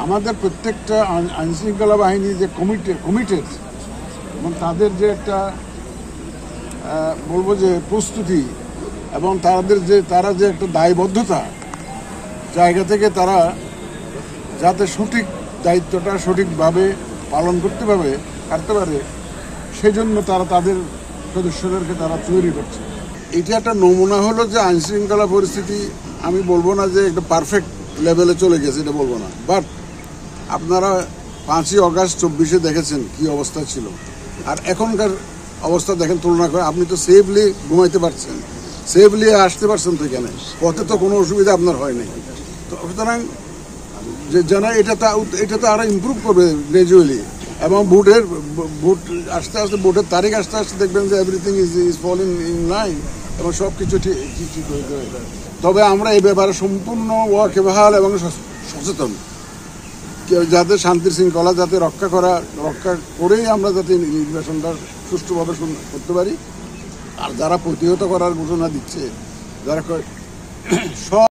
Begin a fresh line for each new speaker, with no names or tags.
আমাদের প্রত্যেকটা আইনশৃঙ্খলা বাহিনী যে কমিটেড এবং তাদের যে একটা বলবো যে প্রস্তুতি এবং তারা যে একটা দায়বদ্ধতা জায়গা থেকে তারা যাতে সঠিক দায়িত্বটা সঠিকভাবে পালন করতে পারে সেই জন্য তারা তাদের সদস্যদেরকে তারা তৈরি করছে। এটা একটা নমুনা হলো যে আইনশৃঙ্খলা পরিস্থিতি আমি বলবো না যে একটা পারফেক্ট লেভেলে চলে গেছে, এটা বলবো না, বাট আপনারা 5ই অগাস্ট 24-এ দেখেছেন কি অবস্থা ছিল, আর এখনকার অবস্থা দেখেন তুলনা করে। আপনি তো সেফলি ঘুমাইতে পারছেন, সেফলি আসতে পারছেন তো এখানে, পথে তো কোনো অসুবিধা আপনার হয় নাই। তো সুতরাং যে জানা এটা তো আরো ইমপ্রুভ করবে গ্রাজুয়ালি, এবং ভোট আস্তে আস্তে ভোটের তারিখ আসতে আসতে দেখবেন যে everything is falling in line এবং সব কিছু ঠিক হয়ে যাবে। তবে আমরা এই ব্যাপারে সম্পূর্ণ ওয়াকিবহাল এবং সচেতন, যাতে শান্তি শৃঙ্খলা যাতে রক্ষা করেই আমরা যাতে নির্বাচনটা সুষ্ঠুভাবে করতে পারি। আর যারা প্রতিহত করার ঘোষণা দিচ্ছে, যারা সব